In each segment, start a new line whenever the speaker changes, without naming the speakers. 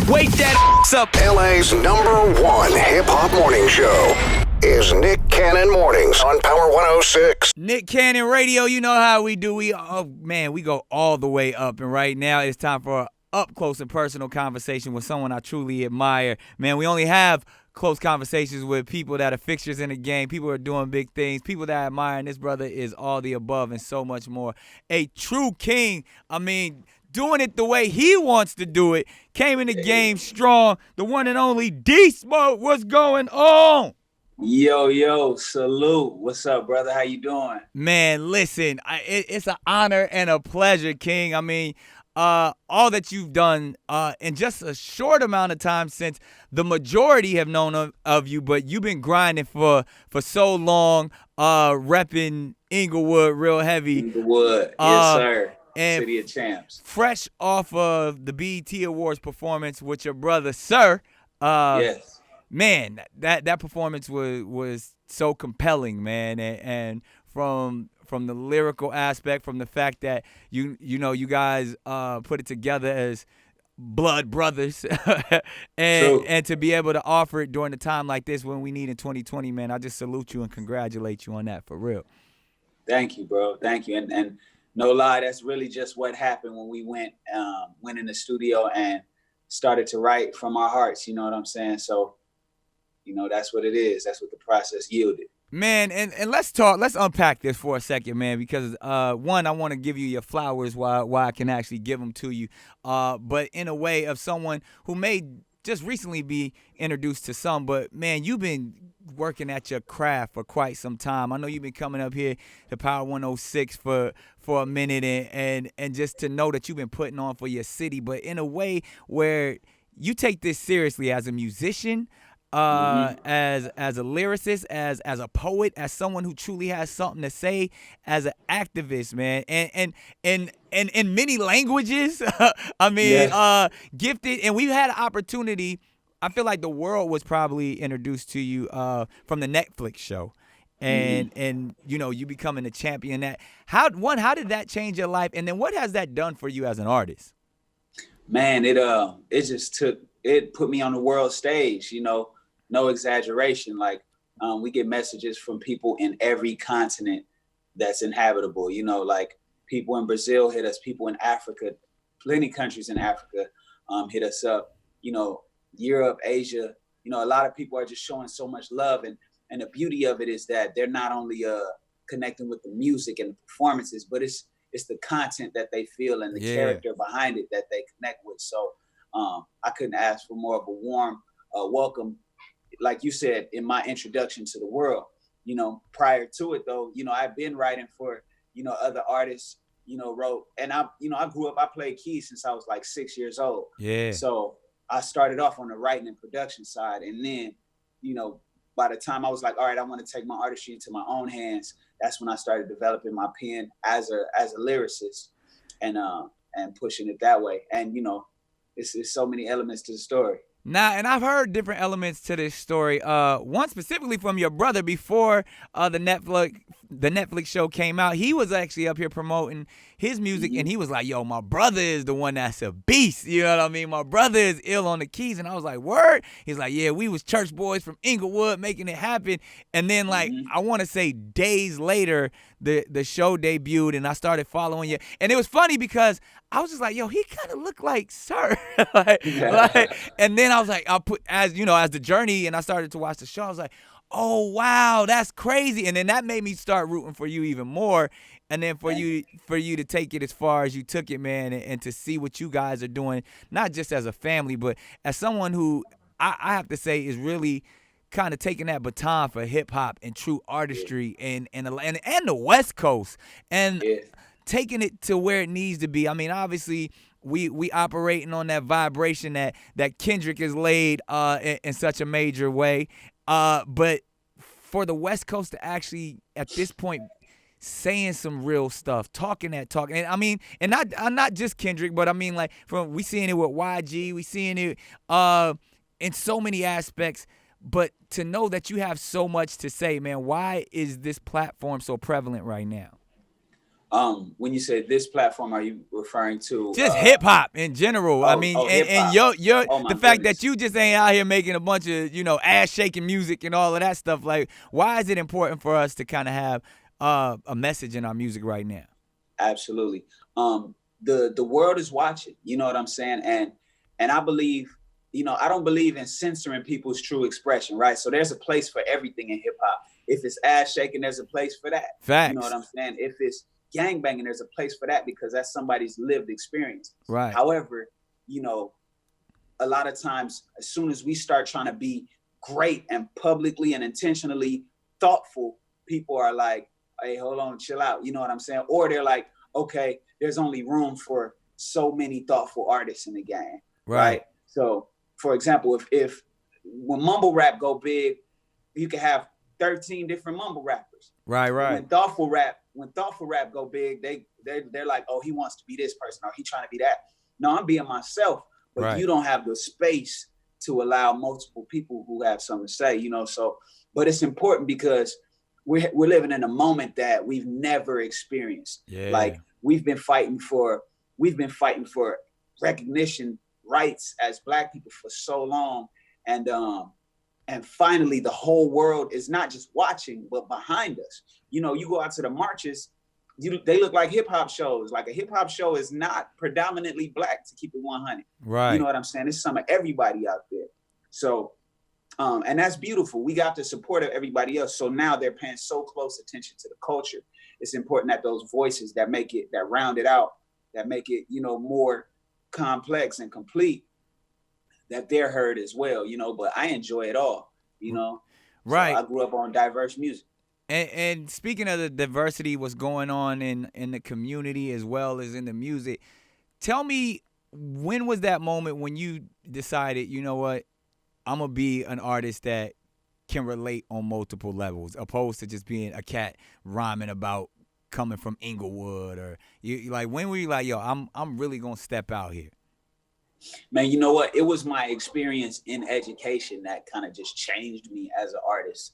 Wake that up.
LA's #1 hip-hop morning show is Nick Cannon Mornings on Power 106.
Nick Cannon Radio, you know how we do. We go all the way up. And right now it's time for an up-close and personal conversation with someone I truly admire. Man, we only have close conversations with people that are fixtures in the game, people who are doing big things, people that I admire, and this brother is all the above and so much more. A true king. Doing it the way he wants to do it. Came in the game strong. The one and only D-Smoke. What's going on?
Yo, salute. What's up, brother? How you doing?
Man, listen, it's an honor and a pleasure, King. All that you've done in just a short amount of time, since the majority have known of you, but you've been grinding for so long, repping Inglewood real heavy.
Inglewood, yes, sir.
And
City of Champs.
Fresh off of the B.E.T. Awards performance with your brother, Sir.
Yes.
Man, that performance was so compelling, man. And from the lyrical aspect, from the fact that you guys put it together as blood brothers and to be able to offer it during a time like this when we need in 2020, man, I just salute you and congratulate you on that, for real.
Thank you, bro. Thank you. And no lie, that's really just what happened when we went in the studio and started to write from our hearts. You know what I'm saying? So, that's what it is. That's what the process yielded.
Man, and let's unpack this for a second, man, because one, I want to give you your flowers while I can actually give them to you, but in a way of someone who may just recently be introduced to some, but man, you've been working at your craft for quite some time. I know you've been coming up here to Power 106 for a minute, and just to know that you've been putting on for your city, but in a way where you take this seriously as a musician, as a lyricist, as a poet, as someone who truly has something to say, as an activist, man, and in many languages. Gifted, and we've had an opportunity. I feel like the world was probably introduced to you from the Netflix show, and you becoming a champion. That how did that change your life, and then what has that done for you as an artist?
Man, it put me on the world stage. No exaggeration. Like we get messages from people in every continent that's inhabitable. Like people in Brazil hit us, people in Africa, plenty countries in Africa hit us up. Europe, Asia. A lot of people are just showing so much love, and the beauty of it is that they're not only connecting with the music and the performances, but it's the content that they feel and the character behind it that they connect with. So I couldn't ask for more of a warm welcome. Like you said, in my introduction to the world, prior to it though, I've been writing for, other artists, wrote, and I grew up, I played keys since I was like 6 years old.
Yeah.
So I started off on the writing and production side. And then, by the time I was like, all right, I want to take my artistry into my own hands. That's when I started developing my pen as a lyricist and pushing it that way. And, it's so many elements to the story.
Now, and I've heard different elements to this story. One specifically from your brother before the Netflix show came out. He was actually up here promoting his music, and he was like, yo, my brother is the one that's a beast. You know what I mean? My brother is ill on the keys. And I was like, word? He's like, yeah, we was church boys from Inglewood making it happen. And then, I want to say days later, the show debuted, and I started following you. And it was funny because I was just like, yo, he kind of looked like Sir. And then I was like, as the journey, and I started to watch the show, I was like, oh, wow, that's crazy. And then that made me start rooting for you even more. And then for you to take it as far as you took it, man, and to see what you guys are doing, not just as a family, but as someone who I have to say is really kind of taking that baton for hip hop and true artistry and the West Coast and taking it to where it needs to be. I mean, obviously, we operating on that vibration that Kendrick has laid in such a major way. But for the West Coast to actually, at this point, saying some real stuff, talking, and I mean, and not just Kendrick, but I mean, like, we seeing it with YG, we seeing it in so many aspects. But to know that you have so much to say, man, why is this platform so prevalent right now?
When you say this platform, are you referring to
just hip hop in general? I mean, and your
Oh, my
the fact
goodness.
that you just ain't out here making a bunch of ass shaking music and all of that stuff. Like, why is it important for us to kind of have a message in our music right now?
Absolutely. The world is watching. You know what I'm saying? And I believe, I don't believe in censoring people's true expression, right? So there's a place for everything in hip hop. If it's ass shaking, there's a place for that.
Facts.
You know what I'm saying? If it's gangbanging, there's a place for that because that's somebody's lived experience.
Right.
However, a lot of times, as soon as we start trying to be great and publicly and intentionally thoughtful, people are like, hey, hold on, chill out. You know what I'm saying? Or they're like, okay, there's only room for so many thoughtful artists in the game. Right. So, for example, if when mumble rap go big, you can have 13 different mumble rappers.
Right.
When thoughtful rap go big, they're like, oh, he wants to be this person or he trying to be that. No, I'm being myself, but you don't have the space to allow multiple people who have something to say, So, but it's important because we're living in a moment that we've never experienced.
Yeah.
Like we've been fighting for recognition, rights as Black people for so long, and finally the whole world is not just watching but behind us. You go out to the marches, they look like hip hop shows. Like a hip hop show is not predominantly Black, to keep it 100.
Right.
You know what I'm saying? It's some of everybody out there. So. And that's beautiful. We got the support of everybody else. So now they're paying so close attention to the culture. It's important that those voices that round it out, that make it, more complex and complete, that they're heard as well, but I enjoy it all,
Right.
So I grew up on diverse music.
And speaking of the diversity, what's going on in the community as well as in the music, tell me, when was that moment when you decided, you know what, I'm going to be an artist that can relate on multiple levels, opposed to just being a cat rhyming about coming from Inglewood, or you like, when were you like, yo, I'm really going to step out here?
Man, you know what? It was my experience in education that kind of just changed me as an artist.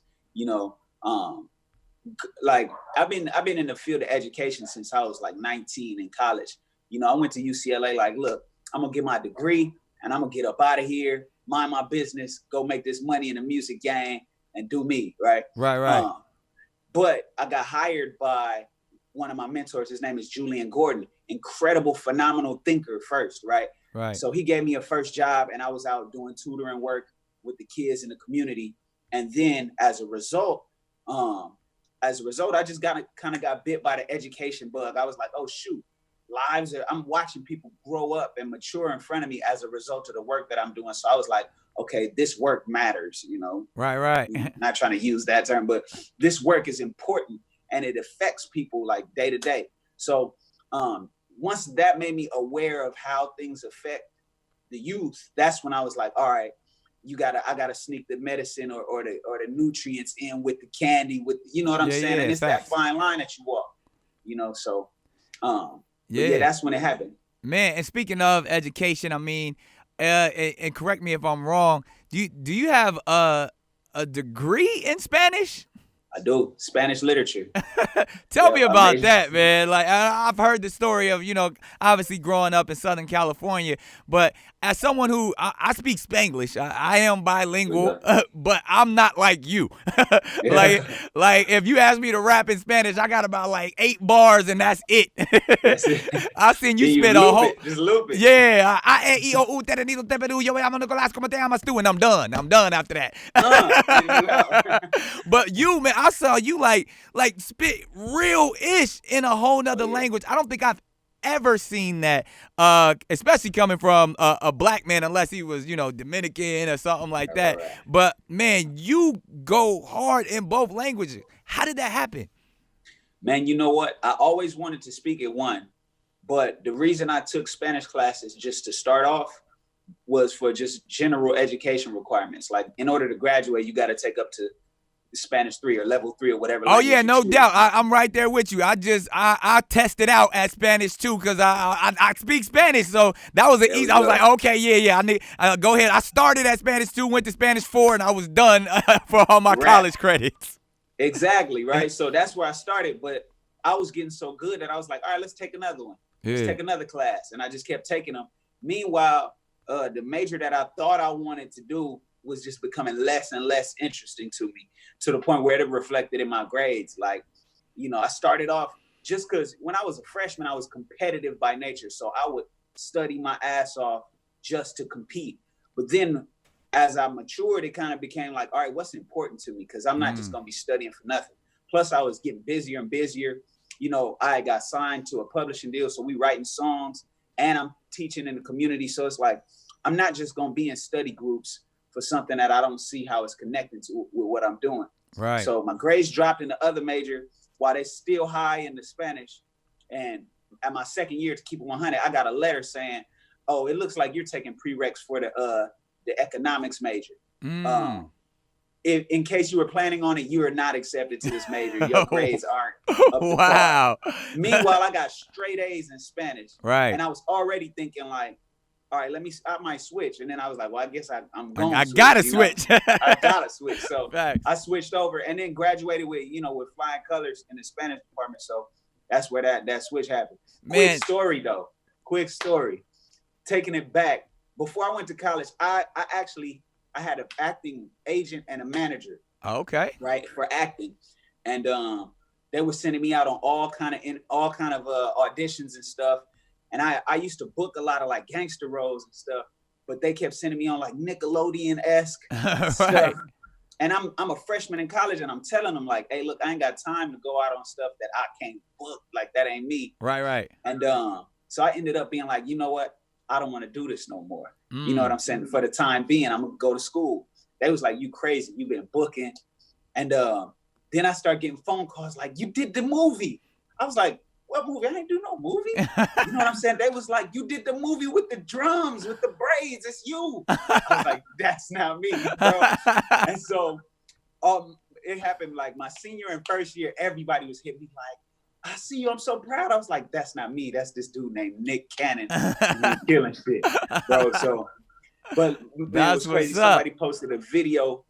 Like I've been in the field of education since I was like 19 in college. I went to UCLA like, look, I'm going to get my degree and I'm going to get up out of here, mind my business, go make this money in the music game and do me, right?
Right.
But I got hired by one of my mentors. His name is Julian Gordon. Incredible, phenomenal thinker first, right?
Right.
So he gave me a first job and I was out doing tutoring work with the kids in the community. And then as a result, I just kind of got bit by the education bug. I was like, oh, shoot. I'm watching people grow up and mature in front of me as a result of the work that I'm doing. So I was like, okay, this work matters,
Right.
Not trying to use that term, but this work is important and it affects people like day to day. So once that made me aware of how things affect the youth, that's when I was like, all right, I gotta sneak the medicine or the nutrients in with the candy, with, you know what I'm saying? And it's that fine line that you walk, so yeah, that's when it happened.
Man, and speaking of education, I mean, and correct me if I'm wrong, do you have a degree in Spanish?
I do. Spanish literature.
Tell me about that, man. Like, I've heard the story of, obviously growing up in Southern California, but as someone who, I speak Spanglish, I am bilingual, but I'm not like you. like if you ask me to rap in Spanish, I got about like 8 bars and that's it. I seen you spit a whole.
Just loop it.
Yeah. And I'm done. I'm done after that. But you, man, I saw you like spit real-ish in a whole nother language. I don't think I've ever seen that, especially coming from a Black man, unless he was, Dominican or something like that.
Right.
But, man, you go hard in both languages. How did that happen?
Man, you know what? I always wanted to speak it one, but the reason I took Spanish classes just to start off was for just general education requirements. Like, in order to graduate, you got to take up to Spanish 3 or level 3 or whatever.
Oh yeah, no doubt. I'm right there with you. I tested out at Spanish too because I speak Spanish, so that was an easy. I was like, okay, yeah. I need go ahead. I started at Spanish 2, went to Spanish 4, and I was done for all my college credits.
Exactly, right. So that's where I started. But I was getting so good that I was like, all right, let's take another one. Let's take another class. And I just kept taking them. Meanwhile, the major that I thought I wanted to do was just becoming less and less interesting to me, to the point where it reflected in my grades. Like, you know, I started off just because when I was a freshman, I was competitive by nature. So I would study my ass off just to compete. But then as I matured, it kind of became like, all right, what's important to me? Because I'm not just going to be studying for nothing. Plus, I was getting busier and busier. You know, I got signed to a publishing deal. So we writing songs and I'm teaching in the community. So it's like, I'm not just going to be in study groups for something that I don't see how it's connected to with what I'm doing.
Right.
So my grades dropped in the other major while they're still high in the Spanish. And at my second year, to keep it 100, I got a letter saying, oh, it looks like you're taking prereqs for the economics major. In case you were planning on it, you are not accepted to this major. Your grades aren't up to par. Meanwhile, I got straight A's in Spanish.
Right.
And I was already thinking like, all right, I might switch. And then I was like, well, I guess I'm going
I
to
gotta switch.
I gotta switch. So
Facts.
I switched over and then graduated with flying colors in the Spanish department. So that's where that switch happened.
Man.
Quick story. Taking it back. Before I went to college, I had an acting agent and a manager.
Okay.
Right, for acting. And they were sending me out on all kind of auditions and stuff. And I used to book a lot of like gangster roles and stuff, but they kept sending me on like Nickelodeon-esque stuff. And I'm a freshman in college and I'm telling them like, hey, look, I ain't got time to go out on stuff that I can't book. Like that ain't me.
Right.
And so I ended up being like, you know what? I don't want to do this no more. You know what I'm saying? For the time being, I'm gonna go to school. They was like, you crazy, you been booking. And then I started getting phone calls like, you did the movie. I was like, what movie? I ain't do no movie. You know what I'm saying? They was like, you did the movie with the drums, with the braids. It's you. I was like, that's not me, bro. And so it happened like my senior and first year, everybody was hitting me like, I see you. I'm so proud. I was like, that's not me. That's this dude named Nick Cannon. He's killing shit, bro. So, but man, it was crazy. Somebody posted a video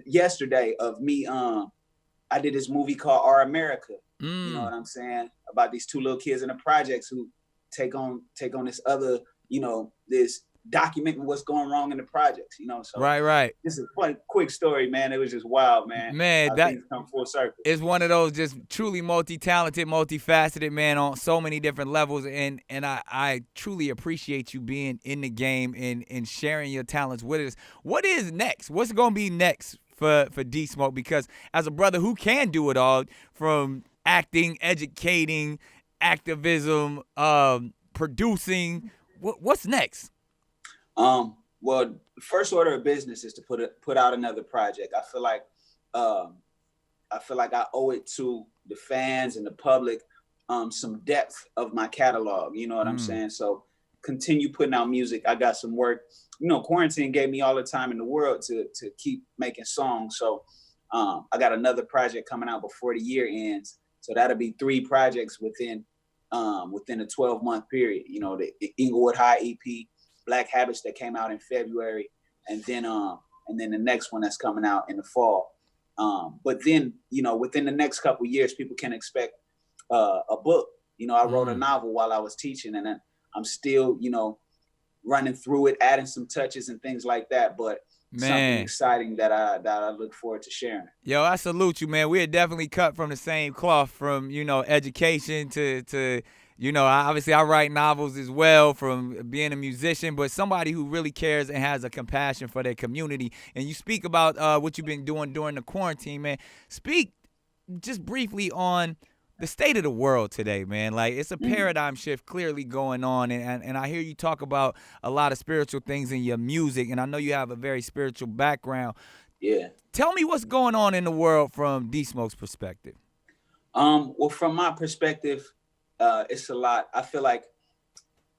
yesterday of me. I did this movie called Our America. You know what I'm saying? About these two little kids in the projects who take on this other, this documenting what's going wrong in the projects, So
right.
This is a funny, quick story, man. It was just wild, man.
Man,
that come full circle.
It's one of those just truly multi-talented, multifaceted, man, on so many different levels. And I truly appreciate you being in the game and sharing your talents with us. What is next? What's going to be next for D Smoke? Because as a brother who can do it all, from acting, educating, activism, producing, what's next?
Well, the first order of business is to put out another project. I feel like I owe it to the fans and the public some depth of my catalog. You know what I'm saying? So continue putting out music. I got some work. Quarantine gave me all the time in the world to keep making songs. So I got another project coming out before the year ends. So that'll be 3 projects within a 12-month period. The Inglewood High EP, Black Habits, that came out in February, and then the next one that's coming out in the fall. But then, within the next couple of years, people can expect a book. I wrote a novel while I was teaching, and then I'm still, running through it, adding some touches and things like that. But something exciting that I look forward to sharing.
Yo, I salute you, man. We are definitely cut from the same cloth, from education to obviously I write novels as well, from being a musician, but somebody who really cares and has a compassion for their community. And you speak about what you've been doing during the quarantine, man. Speak just briefly on the state of the world today, man. Like, it's a paradigm shift clearly going on, and I hear you talk about a lot of spiritual things in your music, and I know you have a very spiritual background.
Yeah.
Tell me what's going on in the world from D Smoke's perspective.
Well, from my perspective, it's a lot. I feel like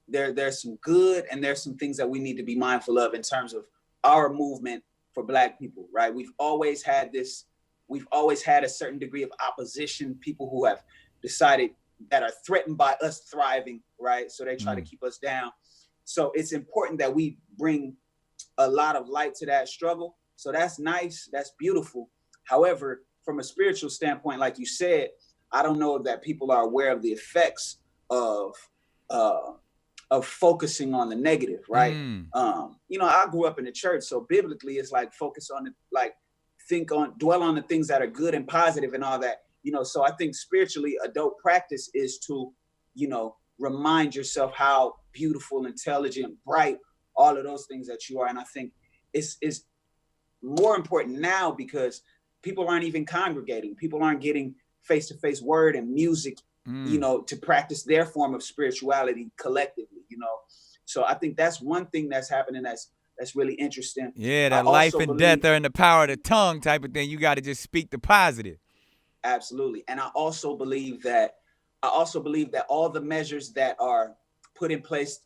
there's some good and there's some things that we need to be mindful of in terms of our movement for Black people, right? We've always had a certain degree of opposition, people who have decided that are threatened by us thriving, right? So they try to keep us down. So it's important that we bring a lot of light to that struggle. So that's nice, that's beautiful. However, from a spiritual standpoint, like you said, I don't know that people are aware of the effects uh, of focusing on the negative, right? You know, I grew up in the church, so biblically, it's like focus on the dwell on the things that are good and positive and all that. You know, so I think spiritually, a dope practice is to, you know, remind yourself how beautiful, intelligent, bright, all of those things that you are. And I think it's more important now because people aren't even congregating. People aren't getting face-to-face word and music, you know, to practice their form of spirituality collectively, you know. So I think that's one thing that's happening that's really interesting.
Yeah, that life and death are in the power of the tongue type of thing. You got to just speak the positive.
Absolutely. And I also believe that all the measures that are put in place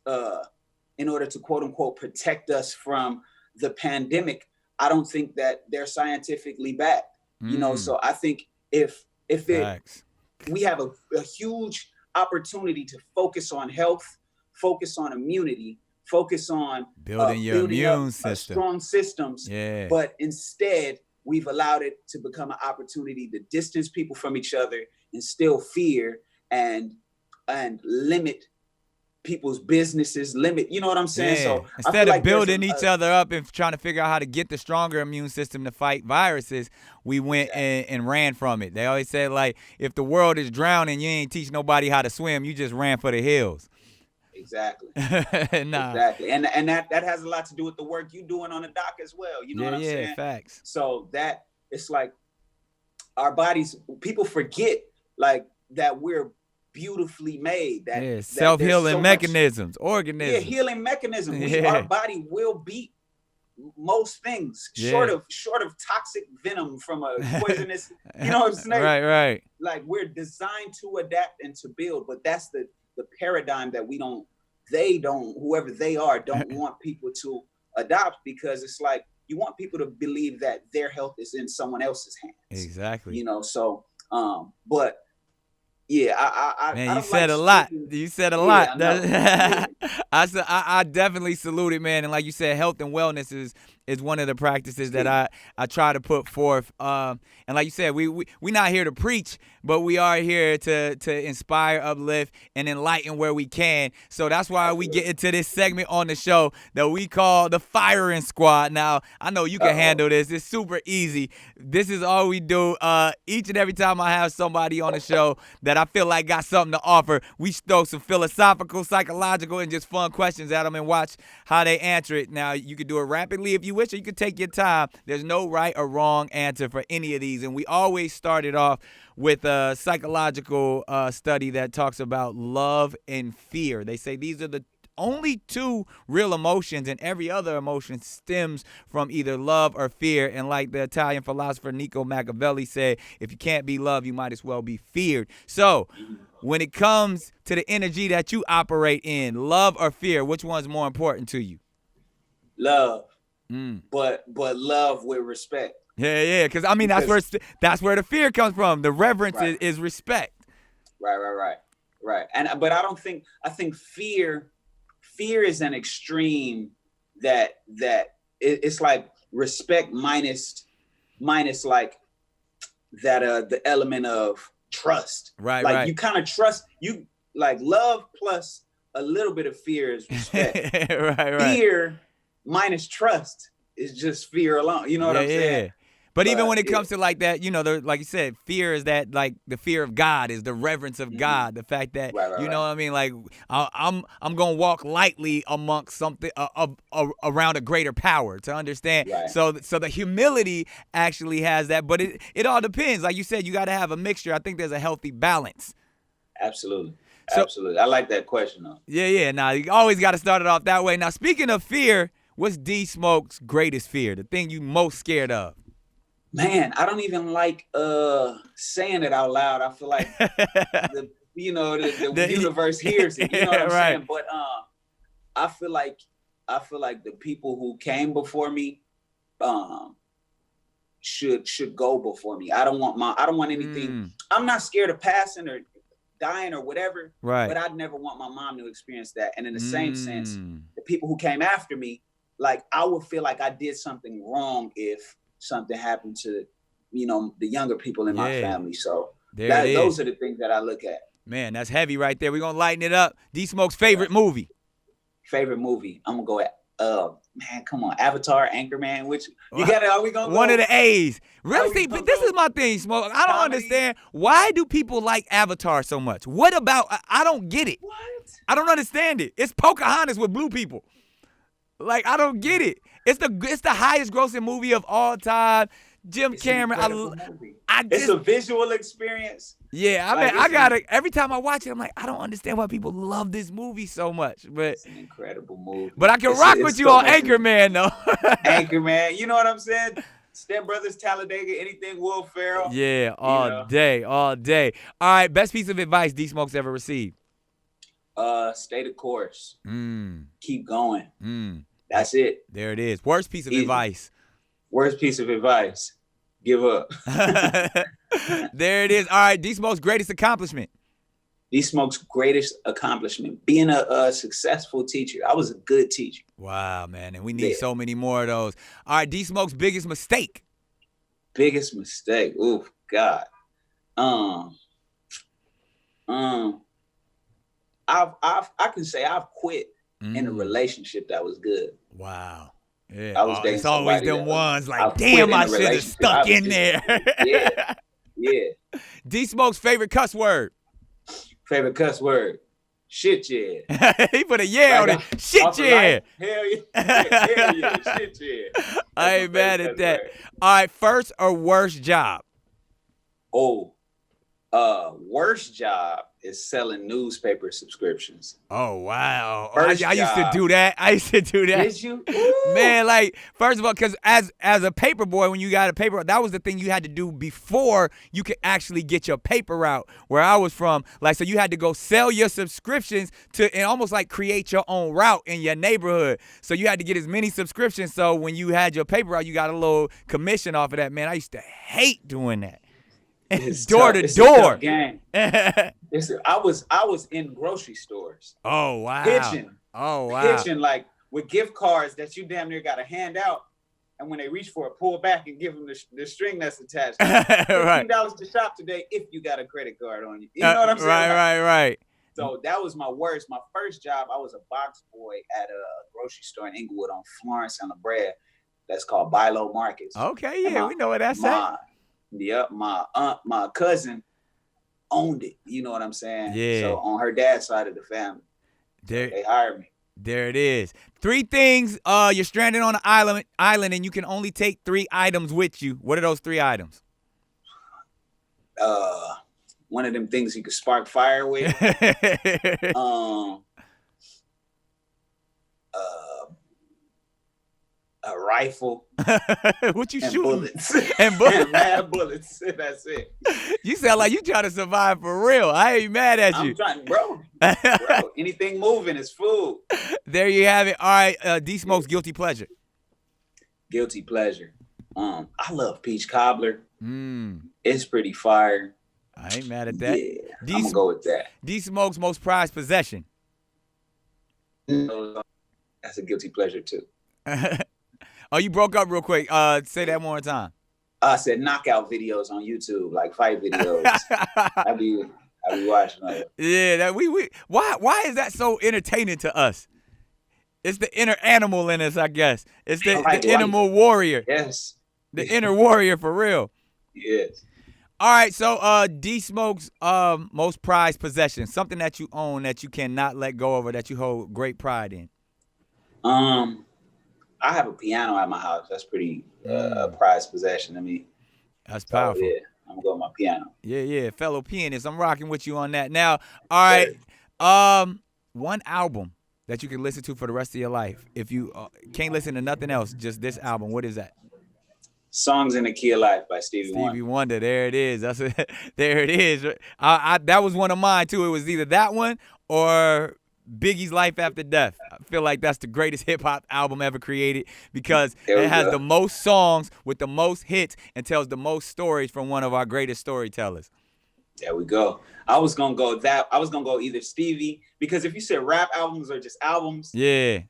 in order to quote unquote protect us from the pandemic, I don't think that they're scientifically backed. You know, so I think if we have a huge opportunity to focus on health, focus on immunity, focus on
building your immune system,
strong systems. Yeah. But instead, we've allowed it to become an opportunity to distance people from each other, instill fear, and limit people's businesses, you know what I'm saying?
Yeah.
So
instead of building each other up and trying to figure out how to get the stronger immune system to fight viruses, we went and ran from it. They always said, like, if the world is drowning, you ain't teach nobody how to swim, you just ran for the hills.
Exactly. Exactly. And that has a lot to do with the work you doing on the dock as well. You know what I'm saying?
Yeah, facts.
So that it's like our bodies, people forget like that we're beautifully made. That
self-healing mechanisms, organisms.
Yeah, healing mechanisms. Our body will beat most things short of toxic venom from a poisonous, you know what I'm saying?
Right.
Like we're designed to adapt and to build, but that's the paradigm that whoever they are, don't want people to adopt, because it's like you want people to believe that their health is in someone else's hands.
Exactly.
You know, so but yeah,
man,
you
said a lot. You said a lot. I definitely salute it, man. And like you said, health and wellness is one of the practices that I try to put forth. And like you said, we not here to preach, but we are here to inspire, uplift, and enlighten where we can. So that's why we get into this segment on the show that we call the Firing Squad. Now, I know you can handle this. It's super easy. This is all we do. Each and every time I have somebody on the show that I feel like got something to offer, we throw some philosophical, psychological, and just fun questions at them and watch how they answer it. Now, you can do it rapidly if you wish, or you can take your time. There's no right or wrong answer for any of these. And we always started off with a psychological study that talks about love and fear. They say these are the only two real emotions, and every other emotion stems from either love or fear. And like the Italian philosopher Niccolo Machiavelli said, if you can't be loved, you might as well be feared. So when it comes to the energy that you operate in, love or fear, which one's more important to you?
Love. But love with respect.
Yeah, because I mean that's where the fear comes from. The reverence is respect.
Right. But I think fear is an extreme that it's like respect minus like that the element of trust. Right. You kind of trust, you like love plus a little bit of fear is respect.
right.
Fear minus trust is just fear alone. You know what I'm saying?
But even when it comes to like that, you know, like you said, fear is that like the fear of God is the reverence of God. The fact that, you know what I mean? Like I'm going to walk lightly amongst something around a greater power to understand. Right. So the humility actually has that, but it all depends. Like you said, you got to have a mixture. I think there's a healthy balance.
Absolutely. Absolutely. I like that question though.
Yeah. Now you always got to start it off that way. Now, speaking of fear, what's D Smoke's greatest fear? The thing you most scared of?
Man, I don't even like saying it out loud. I feel like the universe hears it. You know what I'm saying? But I feel like the people who came before me should go before me. I don't want anything. I'm not scared of passing or dying or whatever. Right. But I'd never want my mom to experience that. And in the same sense, the people who came after me, like I would feel like I did something wrong if something happened to, you know, the younger people in my family. So
There it is.
Those are the things that I look at.
Man, that's heavy right there. We're going to lighten it up. D-Smoke's favorite movie.
Favorite movie. I'm going to go at, man, come on. Avatar, Anchorman, which you got it. Are we going to go?
One of the A's. Really? See, but this is my thing, Smoke. I don't understand. Why do people like Avatar so much? What about, I don't get it.
What?
I don't understand it. It's Pocahontas with blue people. Like, I don't get it. It's the highest grossing movie of all time. Jim Cameron.
It's a visual experience.
Yeah, I gotta. Every time I watch it, I'm like, I don't understand why people love this movie so much. But
it's an incredible movie.
But I can rock with you on Anchorman, though.
Anchorman, you know what I'm saying? Step Brothers, Talladega, anything Will Ferrell.
Yeah, all day. All right, best piece of advice D-Smoke's ever received.
Stay the course. Keep going. That's it.
There it is. Worst piece of advice.
Worst piece of advice. Give up.
There it is. All right, D-Smoke's greatest accomplishment.
D-Smoke's greatest accomplishment. Being a successful teacher. I was a good teacher.
Wow, man. And we need so many more of those. All right, D-Smoke's biggest mistake.
Biggest mistake. Ooh, God. I can say I've quit in a relationship that was good.
Wow. Yeah,
I was dating
it's always
somebody
them ones like,
I
damn, I should have stuck in there.
Yeah.
D-Smoke's favorite cuss word.
Favorite cuss word. Shit, yeah.
He put a yeah on it. Shit, yeah.
Hell yeah. Hell yeah. Shit, yeah.
I ain't mad at that. All right, first or worst job?
Worst job is selling newspaper subscriptions.
Oh, wow. I used to do that.
Did you? Ooh.
Man, like, first of all, because as a paper boy, when you got a paper, that was the thing you had to do before you could actually get your paper out. Where I was from, like, so you had to go sell your subscriptions and almost like create your own route in your neighborhood. So you had to get as many subscriptions. So when you had your paper out, you got a little commission off of that. Man, I used to hate doing that. It's door to door.
I was in grocery stores.
Oh wow.
Pitching.
Oh wow.
Pitching like with gift cards that you damn near got to hand out, and when they reach for it, pull back and give them the string that's attached.
Right.
$15 to shop today if you got a credit card on you. You know what I'm saying?
Right.
So that was my worst. My first job, I was a box boy at a grocery store in Inglewood on Florence and La Brea. That's called Bi-Lo Markets.
Okay, yeah, we know what that's at.
Yep, my cousin owned it. You know what I'm saying?
Yeah.
So on her dad's side of the family, they hired me.
There it is. 3 things. You're stranded on an island, and you can only take 3 items with you. What are those 3 items?
One of them things you could spark fire with. A rifle.
What you
and
shooting?
Bullets.
And bullets.
And mad bullets. That's it.
You sound like you trying to survive for real. I ain't mad at you.
I'm trying, bro. Anything moving is food.
There you have it. All right, D-Smoke's guilty pleasure.
Guilty pleasure. I love peach cobbler. It's pretty fire.
I ain't mad at that.
Yeah, I'm gonna go with that.
D-Smoke's most prized possession.
That's a guilty pleasure too.
Oh, you broke up real quick. Say that one more time.
I said knockout videos on YouTube, like fight videos. I be watching that.
Yeah, that why is that so entertaining to us? It's the inner animal in us, I guess. It's the inner warrior.
Yes.
The inner warrior for real.
Yes.
All right, so D-Smoke's most prized possession, something that you own that you cannot let go of or that you hold great pride in.
I have a piano at my house. That's pretty prized possession to me.
That's powerful.
So, yeah, I'm gonna go with my piano.
Yeah, fellow pianist. I'm rocking with you on that. Now, all right, one album that you can listen to for the rest of your life. If you can't listen to nothing else, just this album. What is that?
Songs in the Key of Life by Stevie Wonder.
Stevie Wonder. There it is. There it is. That was one of mine too. It was either that one or Biggie's Life After Death. I feel like that's the greatest hip-hop album ever created because it has the most songs with the most hits and tells the most stories from one of our greatest storytellers.
There we go. I was going to go either Stevie, because if you said rap albums or just albums.
Yeah.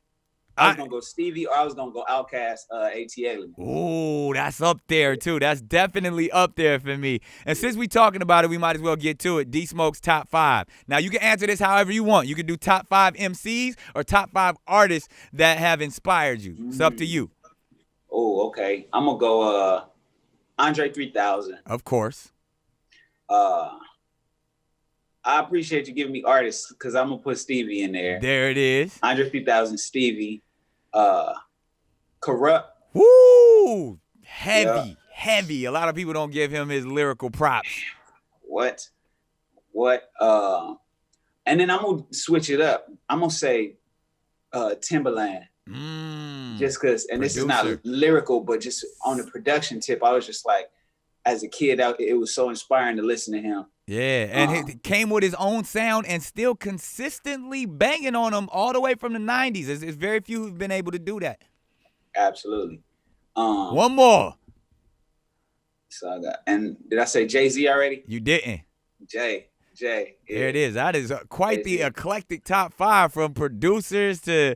I was gonna go Stevie, or I was gonna go Outkast, ATA.
Ooh, that's up there too. That's definitely up there for me. And since we talking about it, we might as well get to it. D Smoke's top 5. Now you can answer this however you want. You can do top 5 MCs or top 5 artists that have inspired you. It's up to you.
Oh, okay. I'm gonna go Andre 3000.
Of course.
I appreciate you giving me artists, because I'm gonna put Stevie in there.
There it is.
Andre 3000, Stevie, Corrupt.
Woo! Heavy. A lot of people don't give him his lyrical props.
What? And then I'm gonna switch it up. I'm gonna say Timbaland. Just because, and this is not lyrical, but just on the production tip, I was just like, as a kid, it was so inspiring to listen to him.
Yeah, and he came with his own sound and still consistently banging on them all the way from the 90s. There's very few who've been able to do that.
Absolutely.
One more.
So I got, and did I say Jay-Z already?
You didn't.
Jay. Yeah.
There it is. That is quite the eclectic top 5, from producers to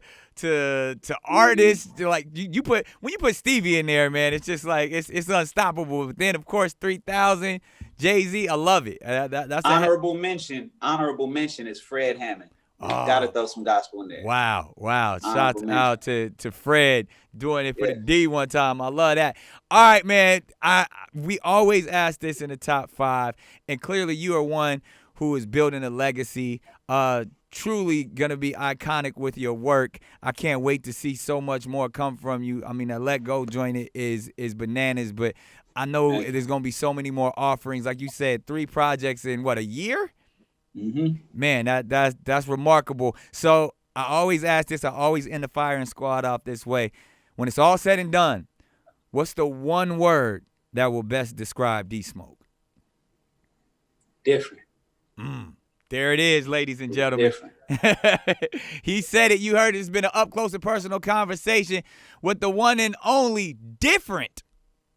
artists. To like you put, when you put Stevie in there, man, it's just like it's unstoppable. But then of course 3000, Jay-Z, I love it. That's
honorable mention. Honorable mention is Fred Hammond. Gotta throw some gospel in there.
Wow. Shouts out to Fred doing it for the D one time. I love that. All right, man. We always ask this in the top 5, and clearly you are one who is building a legacy. Truly gonna be iconic with your work. I can't wait to see so much more come from you. I mean, that Let Go joint is bananas, but I know there's gonna be so many more offerings. Like you said, 3 projects in a year?
Mm-hmm.
Man, that's remarkable. So I always ask this. I always end the firing squad off this way. When it's all said and done, what's the one word that will best describe D Smoke?
Different.
There it is, ladies and gentlemen. He said it. You heard it. It's been an up close and personal conversation with the one and only different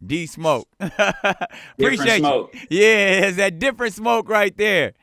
D Smoke. Appreciate
Smoke.
you. Yeah, it's that different smoke right there.